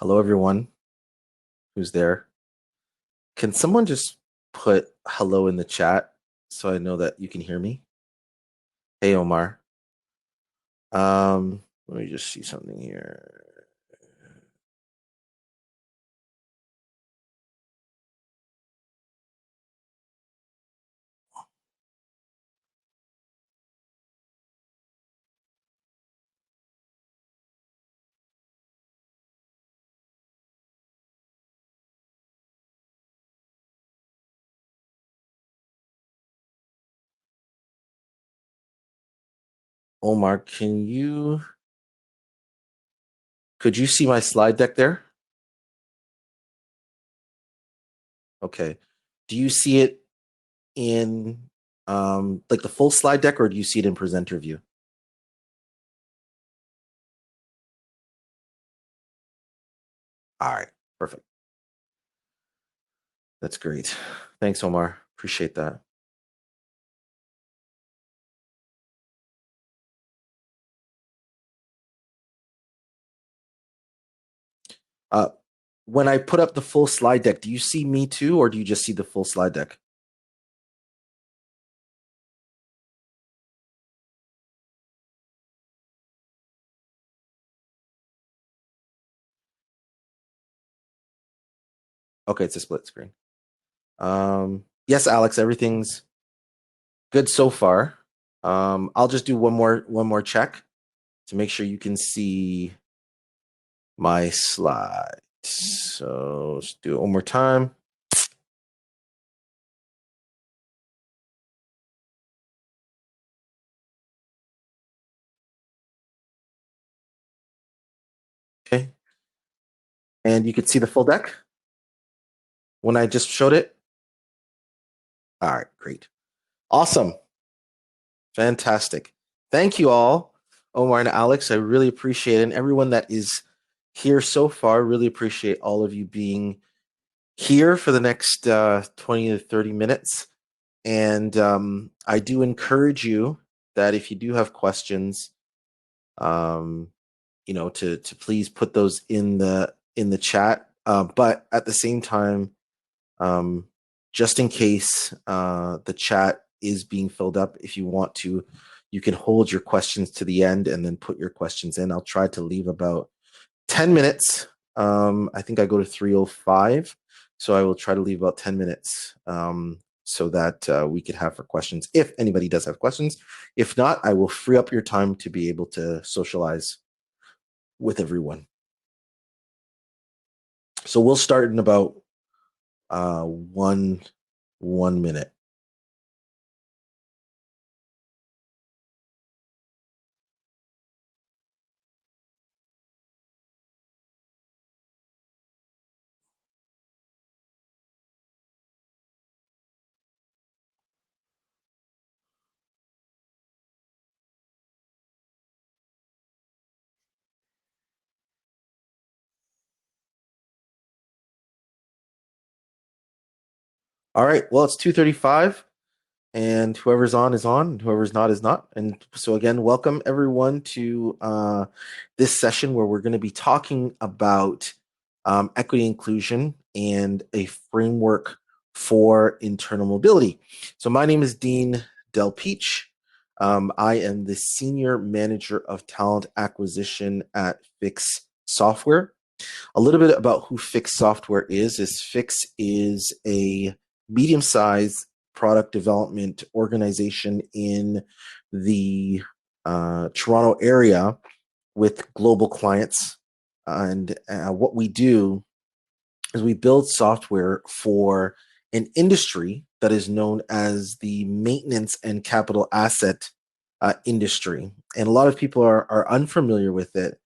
Hello, everyone who's there. Can someone just put hello in the chat so I know that you can hear me? Hey, Omar. Let me just see something here. Omar, could you see my slide deck there? Okay. Do you see it in like the full slide deck, or do you see it in presenter view? All right, perfect. That's great. Thanks, Omar. Appreciate that. Uh, when I put up the full slide deck, do you see me too, or do you just see the full slide deck? Okay, it's a split screen. Yes, Alex, everything's good so far. I'll just do one more check to make sure you can see my slide. So let's do it one more time. Okay. And you can see the full deck when I just showed it. All right, great. Awesome. Fantastic. Thank you all, Omar and Alex. I really appreciate it. And everyone that is here so far, really appreciate all of you being here for the next 20 to 30 minutes. And I do encourage you that if you do have questions, to please put those in the chat. But at the same time, just in case the chat is being filled up, if you want to, you can hold your questions to the end and then put your questions in. I'll try to leave about 10 minutes. I think I go to 3:05, so I will try to leave about 10 minutes so that we could have for questions if anybody does have questions. If not, I will free up your time to be able to socialize with everyone. So we'll start in about one minute. All right. Well, it's 2:35, and whoever's on is on, and whoever's not is not. And so again, welcome everyone to this session where we're going to be talking about equity inclusion and a framework for internal mobility. So my name is Dean Delpeache. I am the Senior Manager of Talent Acquisition at Fiix Software. A little bit about who Fiix Software is Fiix is a medium-sized product development organization in the Toronto area with global clients. And what we do is we build software for an industry that is known as the maintenance and capital asset industry. And a lot of people are unfamiliar with it,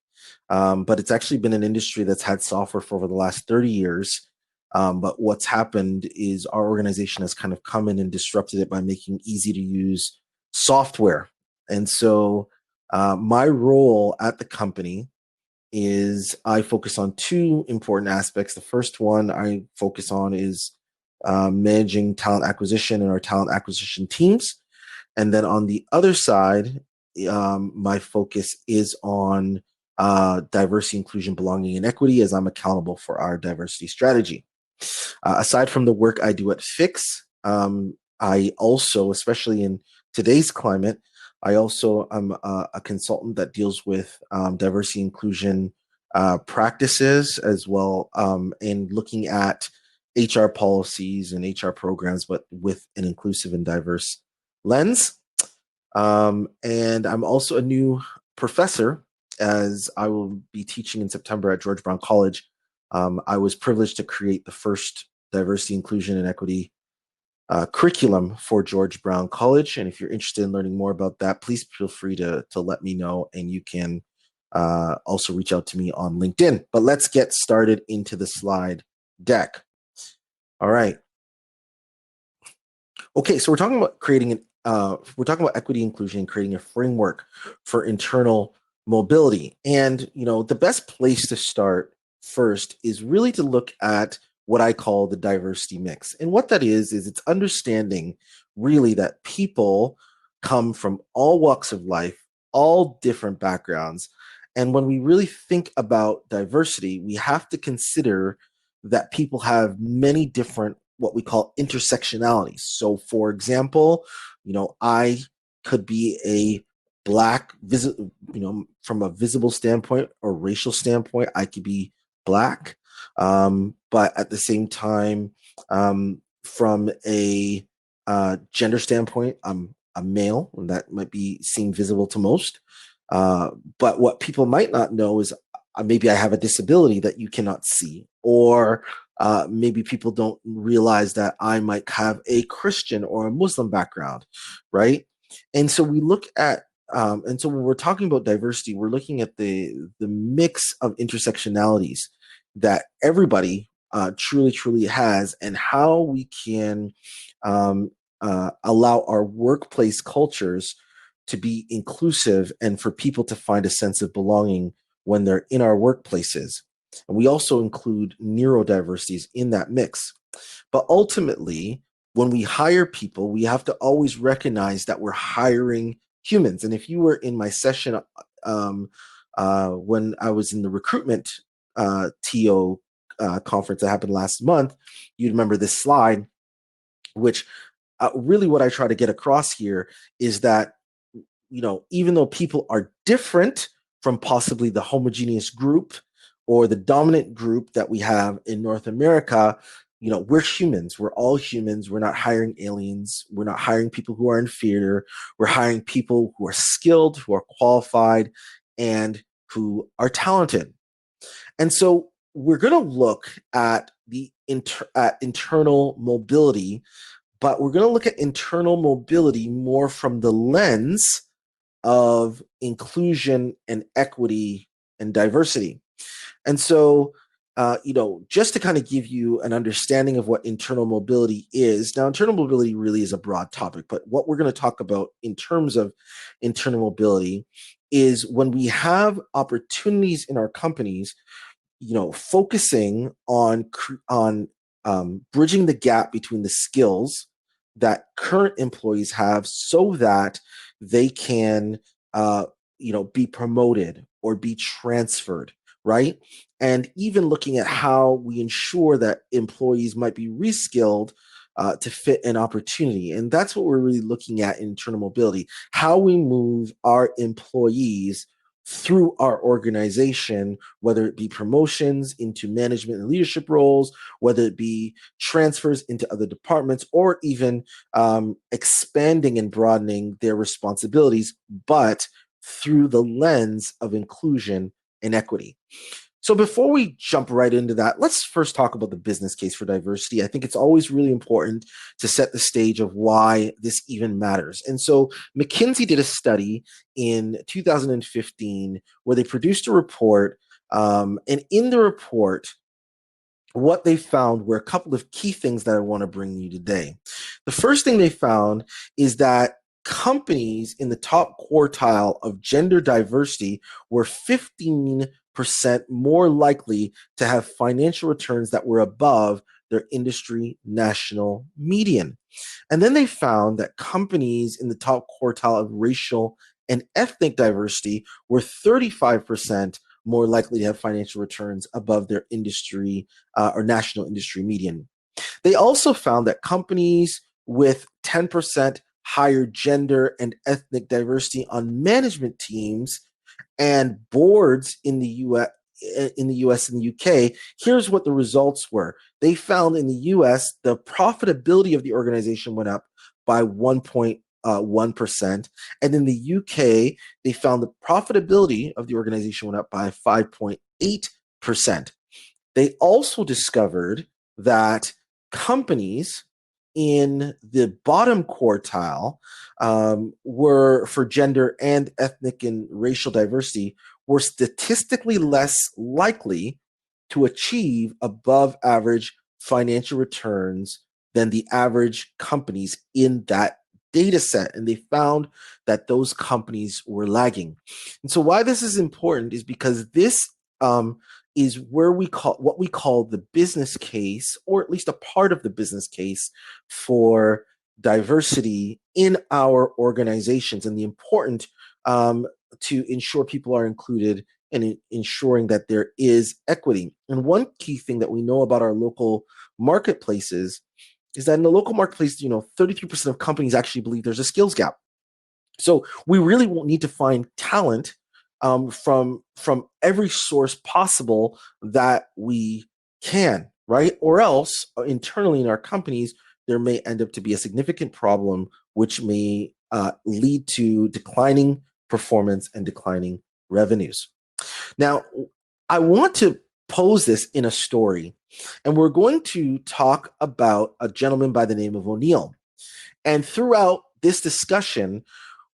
but it's actually been an industry that's had software for over the last 30 years. But what's happened is our organization has kind of come in and disrupted it by making easy to use software. And so my role at the company is I focus on two important aspects. The first one I focus on is managing talent acquisition and our talent acquisition teams. And then on the other side, my focus is on diversity, inclusion, belonging, and equity, as I'm accountable for our diversity strategy. Aside from the work I do at Fiix, I also, especially in today's climate, I also am a consultant that deals with diversity inclusion practices as well, and looking at HR policies and HR programs, but with an inclusive and diverse lens. And I'm also a new professor, as I will be teaching in September at George Brown College. I was privileged to create the first diversity, inclusion, and equity curriculum for George Brown College. And if you're interested in learning more about that, please feel free to let me know. And you can also reach out to me on LinkedIn. But let's get started into the slide deck. All right. Okay, so we're talking about we're talking about equity, inclusion, and creating a framework for internal mobility. And the best place to start first is really to look at what I call the diversity mix. And what that is it's understanding really that people come from all walks of life, all different backgrounds. And when we really think about diversity, we have to consider that people have many different what we call intersectionalities. So, for example, I could be a black, from a visible standpoint or racial standpoint, I could be black, but at the same time, from a gender standpoint, I'm a male, and that might be seem visible to most. But what people might not know is maybe I have a disability that you cannot see, or maybe people don't realize that I might have a Christian or a Muslim background, right? And so we look at, and so when we're talking about diversity, we're looking at the mix of intersectionalities that everybody truly has, and how we can allow our workplace cultures to be inclusive and for people to find a sense of belonging when they're in our workplaces. And we also include neurodiversities in that mix. But ultimately, when we hire people, we have to always recognize that we're hiring humans. And if you were in my session when I was in the recruitment TO conference that happened last month, you'd remember this slide, which really what I try to get across here is that even though people are different from possibly the homogeneous group or the dominant group that we have in North America, we're humans. We're all humans. We're not hiring aliens. We're not hiring people who are inferior. We're hiring people who are skilled, who are qualified, and who are talented. And so we're going to look at the internal mobility, but we're going to look at internal mobility more from the lens of inclusion and equity and diversity. And so, just to kind of give you an understanding of what internal mobility is. Now, internal mobility really is a broad topic, but what we're going to talk about in terms of internal mobility is when we have opportunities in our companies, focusing on bridging the gap between the skills that current employees have, so that they can be promoted or be transferred, right? And even looking at how we ensure that employees might be reskilled to fit an opportunity. And that's what we're really looking at in internal mobility, how we move our employees through our organization, whether it be promotions into management and leadership roles, whether it be transfers into other departments, or even expanding and broadening their responsibilities, but through the lens of inclusion and equity. So before we jump right into that, let's first talk about the business case for diversity. I think it's always really important to set the stage of why this even matters. And so McKinsey did a study in 2015 where they produced a report. And in the report, what they found were a couple of key things that I want to bring you today. The first thing they found is that companies in the top quartile of gender diversity were 15% more likely to have financial returns that were above their industry national median. And then they found that companies in the top quartile of racial and ethnic diversity were 35% more likely to have financial returns above their industry or national industry median. They also found that companies with 10% higher gender and ethnic diversity on management teams and boards in the US and the UK, here's what the results were. They found in the US, the profitability of the organization went up by 1.1%. And in the UK, they found the profitability of the organization went up by 5.8%. They also discovered that companies in the bottom quartile were for gender and ethnic and racial diversity were statistically less likely to achieve above average financial returns than the average companies in that data set. And they found that those companies were lagging. And so why this is important is because this is where we call what we call the business case, or at least a part of the business case for diversity in our organizations, and the important to ensure people are included and ensuring that there is equity. And one key thing that we know about our local marketplaces is that in the local marketplace, 33% of companies actually believe there's a skills gap. So we really won't need to find talent from every source possible that we can, right? Or else internally in our companies, there may end up to be a significant problem, which may lead to declining performance and declining revenues. Now, I want to pose this in a story, and we're going to talk about a gentleman by the name of O'Neill. And throughout this discussion,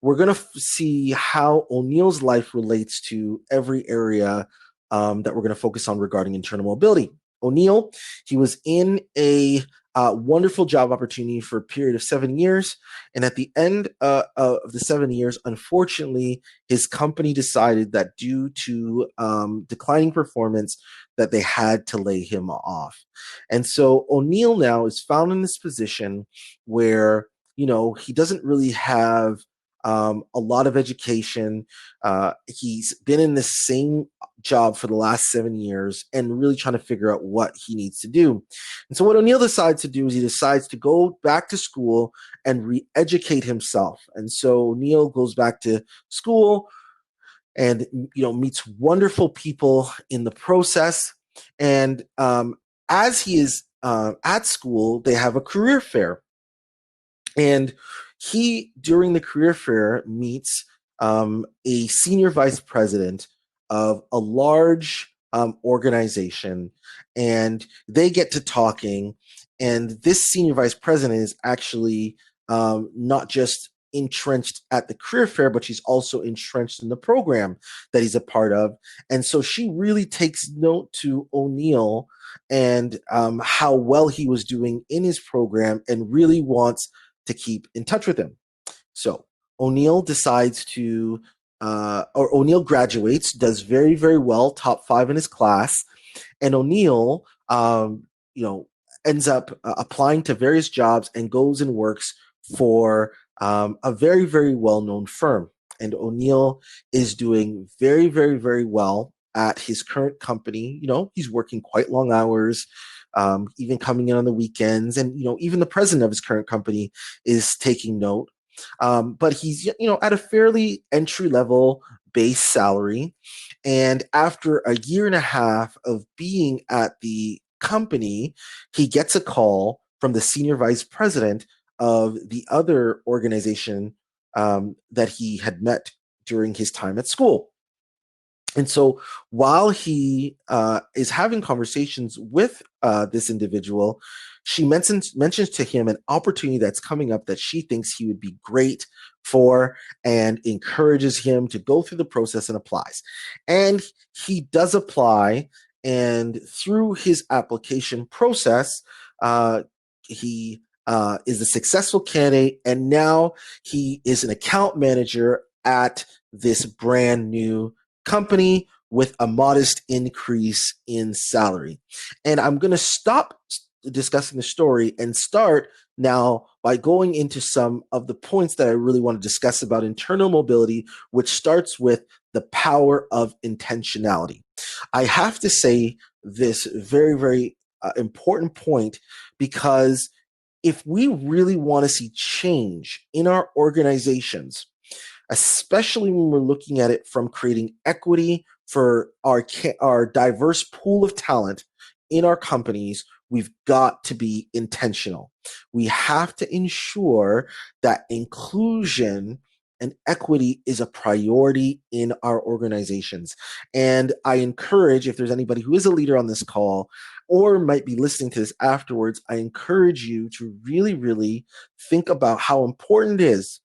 we're going to see how O'Neill's life relates to every area that we're going to focus on regarding internal mobility. O'Neill, he was in a wonderful job opportunity for a period of 7 years. And at the end of the 7 years, unfortunately, his company decided that due to declining performance, that they had to lay him off. And so O'Neill now is found in this position where, he doesn't really have a lot of education. He's been in the same job for the last 7 years and really trying to figure out what he needs to do. And so what O'Neill decides to do is he decides to go back to school and re-educate himself. And so O'Neill goes back to school and meets wonderful people in the process. And as he is at school, they have a career fair. And he, during the career fair, meets a senior vice president of a large organization, and they get to talking. And this senior vice president is actually not just entrenched at the career fair, but she's also entrenched in the program that he's a part of. And so she really takes note to O'Neill and how well he was doing in his program, and really wants to keep in touch with him. So O'Neill decides to, or O'Neill graduates, does very, very well, top 5 in his class. And O'Neill, ends up applying to various jobs and goes and works for a very, very well-known firm. And O'Neill is doing very, very, very well at his current company. He's working quite long hours, even coming in on the weekends. And, even the president of his current company is taking note. But he's, at a fairly entry-level base salary. And after a year and a half of being at the company, he gets a call from the senior vice president of the other organization that he had met during his time at school. And so while he is having conversations with this individual, she mentions to him an opportunity that's coming up that she thinks he would be great for, and encourages him to go through the process and applies. And he does apply, and through his application process, he is a successful candidate, and now he is an account manager at this brand new company with a modest increase in salary. And I'm going to stop discussing the story and start now by going into some of the points that I really want to discuss about internal mobility, which starts with the power of intentionality. I have to say this very, very important point because if we really want to see change in our organizations, especially when we're looking at it from creating equity for our diverse pool of talent in our companies, we've got to be intentional. We have to ensure that inclusion and equity is a priority in our organizations. And I encourage, if there's anybody who is a leader on this call or might be listening to this afterwards, I encourage you to really, really think about how important it is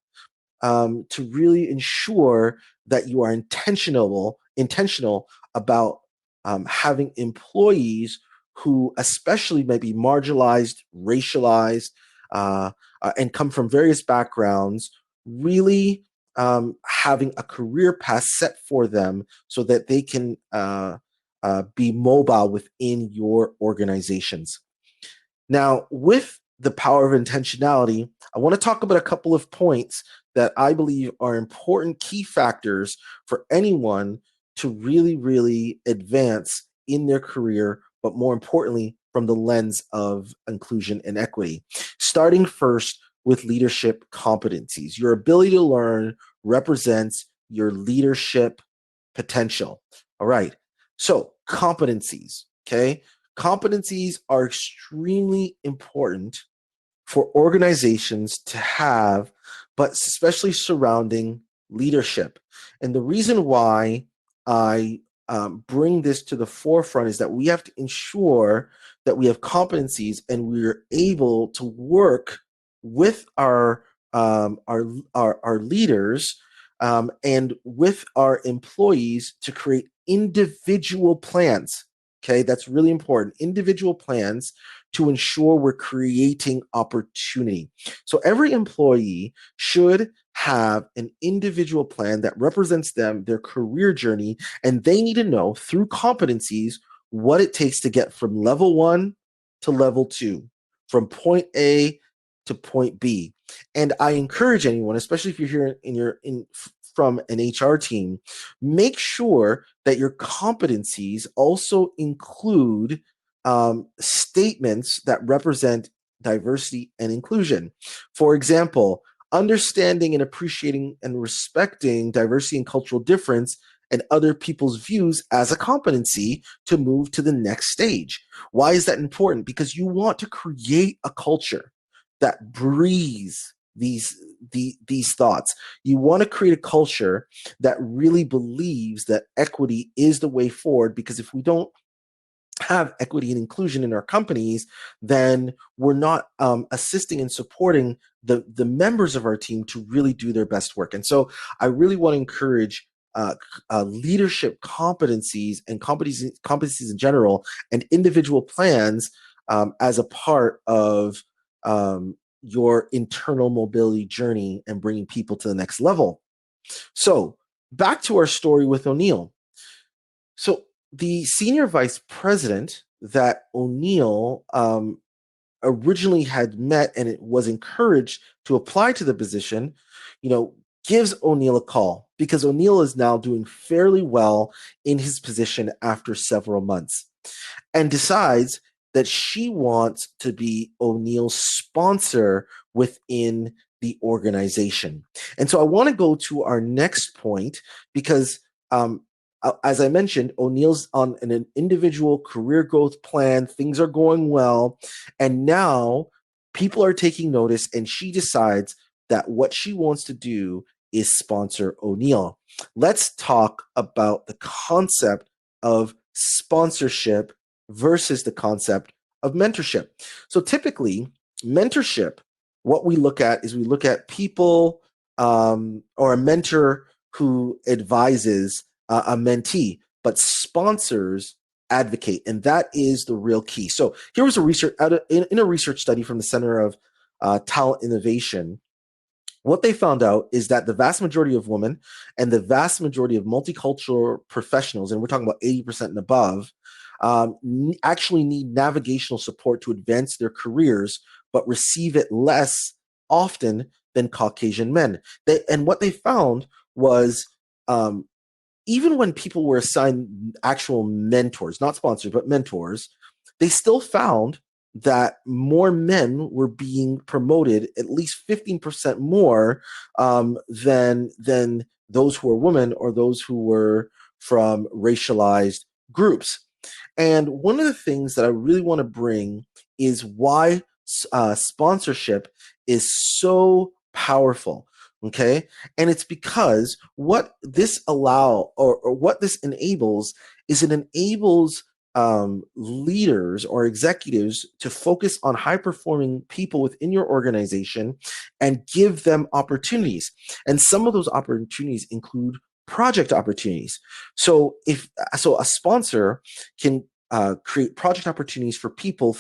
to really ensure that you are intentional about having employees who especially may be marginalized, racialized, and come from various backgrounds, really having a career path set for them so that they can be mobile within your organizations. Now, with the power of intentionality, I want to talk about a couple of points that I believe are important key factors for anyone to really, really advance in their career, but more importantly, from the lens of inclusion and equity. Starting first with leadership competencies. Your ability to learn represents your leadership potential. All right. So, competencies, okay? Competencies are extremely important for organizations to have, but especially surrounding leadership. And the reason why I bring this to the forefront is that we have to ensure that we have competencies and we're able to work with our leaders and with our employees to create individual plans. Okay, that's really important. Individual plans to ensure we're creating opportunity. So every employee should have an individual plan that represents them, their career journey, and they need to know through competencies what it takes to get from level 1 to level 2, from point A to point B. And I encourage anyone, especially if you're here from an HR team, make sure that your competencies also include statements that represent diversity and inclusion. For example, understanding and appreciating and respecting diversity and cultural difference and other people's views as a competency to move to the next stage. Why is that important? Because you want to create a culture that breathes these thoughts. You want to create a culture that really believes that equity is the way forward, because if we don't have equity and inclusion in our companies, then we're not assisting and supporting the members of our team to really do their best work. And so I really want to encourage leadership competencies and competencies in general and individual plans as a part of your internal mobility journey and bringing people to the next level. So back to our story with O'Neill. So the senior vice president that O'Neill originally had met and it was encouraged to apply to the position, gives O'Neill a call because O'Neill is now doing fairly well in his position after several months and decides that she wants to be O'Neill's sponsor within the organization. And so I want to go to our next point because as I mentioned, O'Neill's on an individual career growth plan. Things are going well. And now people are taking notice, and she decides that what she wants to do is sponsor O'Neill. Let's talk about the concept of sponsorship versus the concept of mentorship. So typically, mentorship, what we look at is we look at people or a mentor who advises a mentee, but sponsors advocate, and that is the real key. So here was a research in a research study from the Center of Talent Innovation. What they found out is that the vast majority of women and the vast majority of multicultural professionals, and we're talking about 80% and above, actually need navigational support to advance their careers, but receive it less often than Caucasian men. And what they found was um, even when people were assigned actual mentors, not sponsors, but mentors, they still found that more men were being promoted at least 15% more than those who were women or those who were from racialized groups. And one of the things that I really want to bring is why sponsorship is so powerful. Okay. And it's because what this or what this enables is it enables leaders or executives to focus on high performing people within your organization and give them opportunities. And some of those opportunities include project opportunities. So a sponsor can create project opportunities for people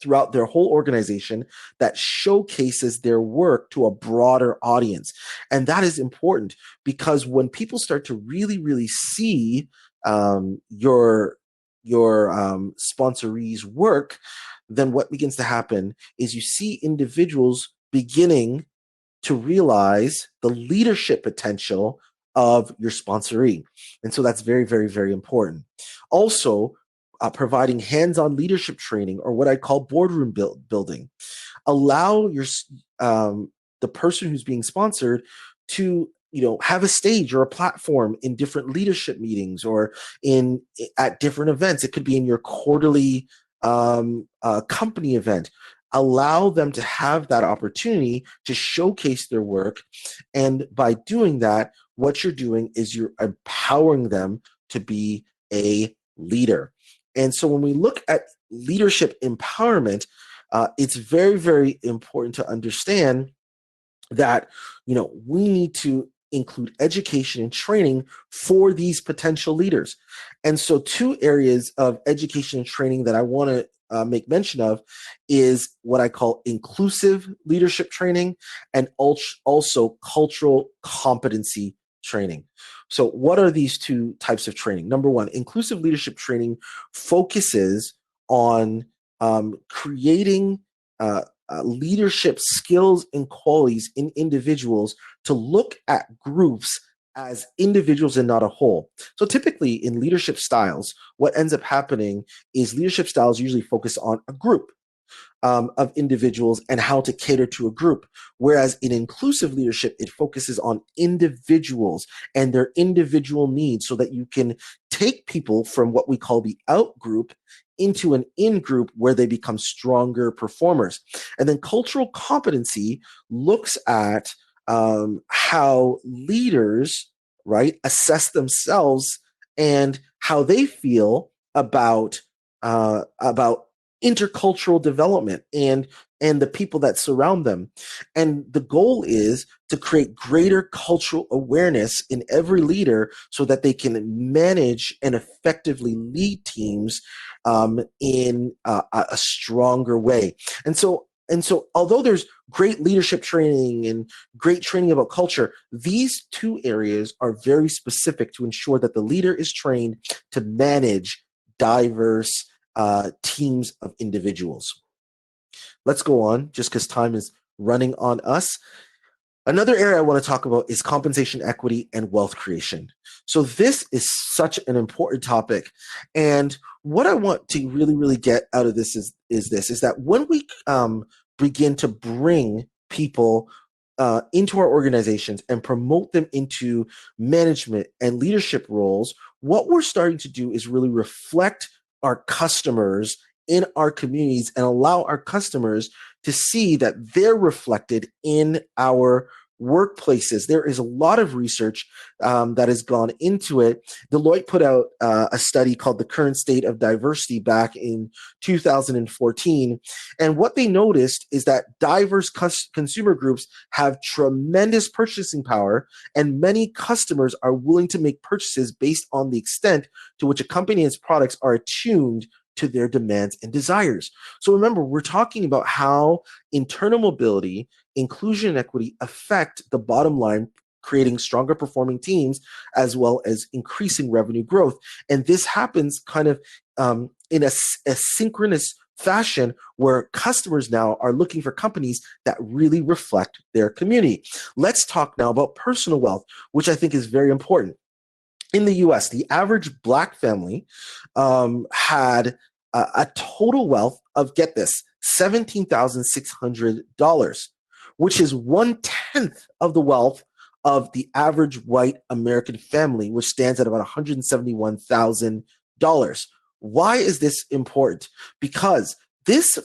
throughout their whole organization that showcases their work to a broader audience. And that is important because when people start to really, really see your sponsoree's work, then what begins to happen is you see individuals beginning to realize the leadership potential of your sponsoree. And so that's very, very, very important. Also, providing hands-on leadership training, or what I call boardroom building, allow the person who's being sponsored to have a stage or a platform in different leadership meetings or at different events. It could be in your quarterly company event. Allow them to have that opportunity to showcase their work. And by doing that, what you're doing is you're empowering them to be a leader. And so when we look at leadership empowerment, it's very, very important to understand that we need to include education and training for these potential leaders. And so two areas of education and training that I want to make mention of is what I call inclusive leadership training and also cultural competency training. So what are these two types of training? Number one, inclusive leadership training focuses on creating leadership skills and qualities in individuals to look at groups as individuals and not a whole. So typically in leadership styles, what ends up happening is leadership styles usually focus on a group of individuals and how to cater to a group. Whereas in inclusive leadership, it focuses on individuals and their individual needs so that you can take people from what we call the out group into an in group where they become stronger performers. And then cultural competency looks at how leaders, right, assess themselves and how they feel about intercultural development and the people that surround them. And the goal is to create greater cultural awareness in every leader so that they can manage and effectively lead teams in a stronger way. And so although there's great leadership training and great training about culture, these two areas are very specific to ensure that the leader is trained to manage diverse teams of individuals. Let's go on, just because time is running on us. Another area I want to talk about is compensation equity and wealth creation. So this is such an important topic. And what I want to really, really get out of this is that when we begin to bring people into our organizations and promote them into management and leadership roles, what we're starting to do is really reflect our customers in our communities and allow our customers to see that they're reflected in our workplaces. There is a lot of research that has gone into it. Deloitte put out a study called The Current State of Diversity back in 2014. And what they noticed is that diverse consumer groups have tremendous purchasing power, and many customers are willing to make purchases based on the extent to which a company and its products are attuned to their demands and desires. So remember, we're talking about how internal mobility, inclusion, and equity affect the bottom line, creating stronger performing teams as well as increasing revenue growth. And this happens kind of in a synchronous fashion where customers now are looking for companies that really reflect their community. Let's talk now about personal wealth, which I think is very important. In the US, the average Black family had a total wealth of, get this, $17,600, which is 1/10 of the wealth of the average white American family, which stands at about $171,000. Why is this important? Because this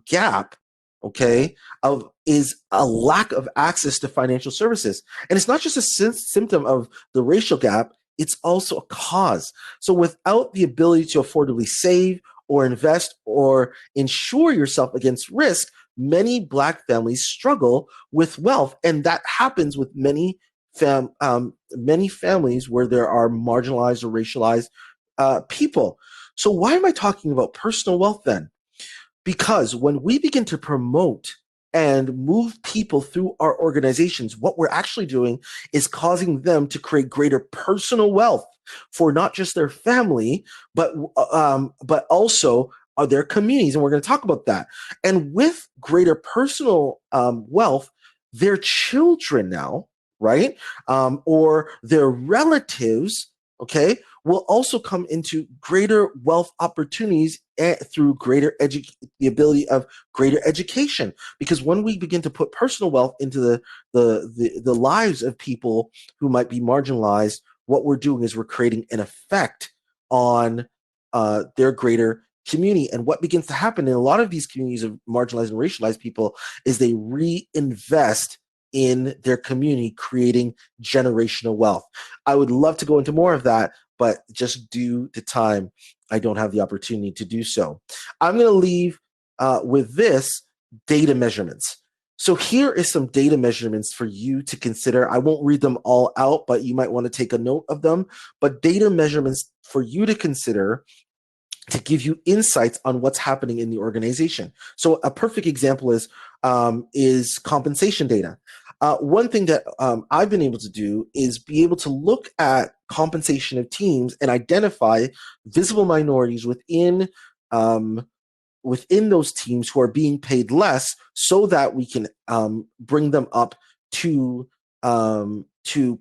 gap, okay, of is a lack of access to financial services, and it's not just a symptom of the racial gap, it's also a cause. So without the ability to affordably save or invest or insure yourself against risk, many Black families struggle with wealth. And that happens with many families where there are marginalized or racialized people. So why am I talking about personal wealth then? Because when we begin to promote and move people through our organizations, what we're actually doing is causing them to create greater personal wealth for not just their family, but also their communities. And we're going to talk about that. And with greater personal wealth, their children now, right, or their relatives, okay, will also come into greater wealth opportunities through the ability of greater education. Because when we begin to put personal wealth into the lives of people who might be marginalized, what we're doing is we're creating an effect on their greater community. And what begins to happen in a lot of these communities of marginalized and racialized people is they reinvest in their community, creating generational wealth. I would love to go into more of that, but just due to time, I don't have the opportunity to do so. I'm going to leave with this: data measurements. So here is some data measurements for you to consider. I won't read them all out, but you might want to take a note of them. But data measurements for you to consider to give you insights on what's happening in the organization. So a perfect example is compensation data. One thing that I've been able to do is be able to look at compensation of teams and identify visible minorities within those teams who are being paid less, so that we can bring them up to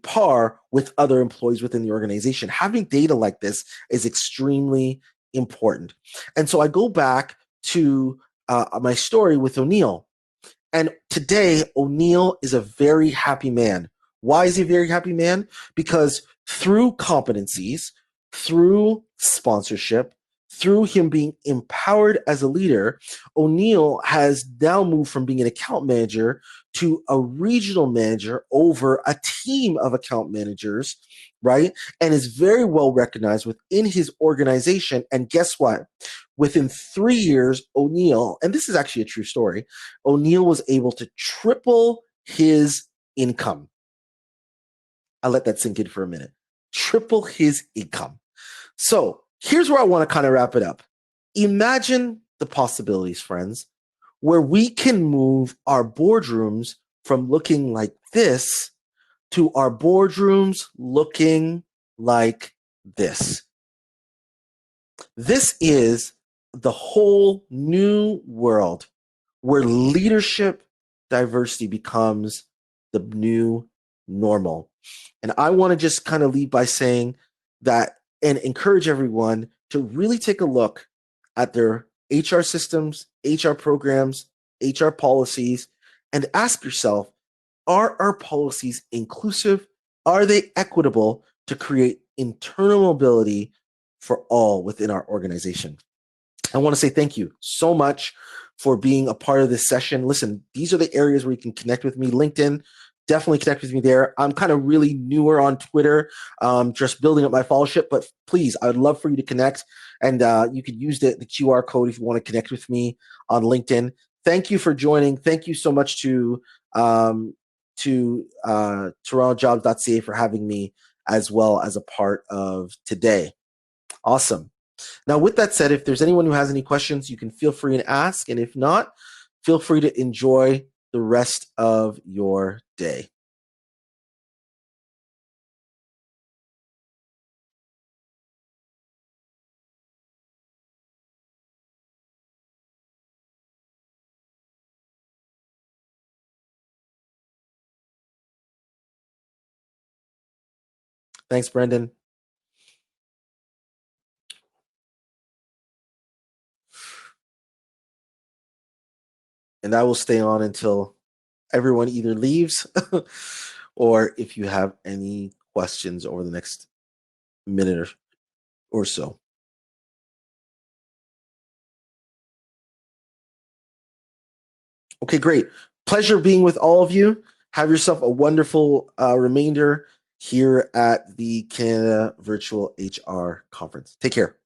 par with other employees within the organization. Having data like this is extremely important. And so I go back to my story with O'Neill. And today, O'Neill is a very happy man. Why is he a very happy man? Because through competencies, through sponsorship, through him being empowered as a leader, O'Neill has now moved from being an account manager to a regional manager over a team of account managers, right? And is very well recognized within his organization. And guess what? Within 3 years, O'Neill, and this is actually a true story, O'Neill was able to triple his income. I'll let that sink in for a minute. Triple his income. So here's where I want to kind of wrap it up. Imagine the possibilities, friends, where we can move our boardrooms from looking like this to our boardrooms looking like this. This is the whole new world where leadership diversity becomes the new normal. And I want to just kind of lead by saying that and encourage everyone to really take a look at their HR systems, HR programs, HR policies, and ask yourself, are our policies inclusive? Are they equitable to create internal mobility for all within our organization? I want to say thank you so much for being a part of this session. Listen, these are the areas where you can connect with me. LinkedIn, definitely connect with me there. I'm kind of really newer on Twitter, just building up my followership, but please, I would love for you to connect, and you could use the QR code if you want to connect with me on LinkedIn. Thank you for joining. Thank you so much to TorontoJobs.ca for having me as well as a part of today. Awesome. Now, with that said, if there's anyone who has any questions, you can feel free to ask. And if not, feel free to enjoy the rest of your day. Thanks, Brendan. And I will stay on until everyone either leaves or if you have any questions over the next minute or so. Okay, great. Pleasure being with all of you. Have yourself a wonderful remainder here at the Canada Virtual HR Conference. Take care.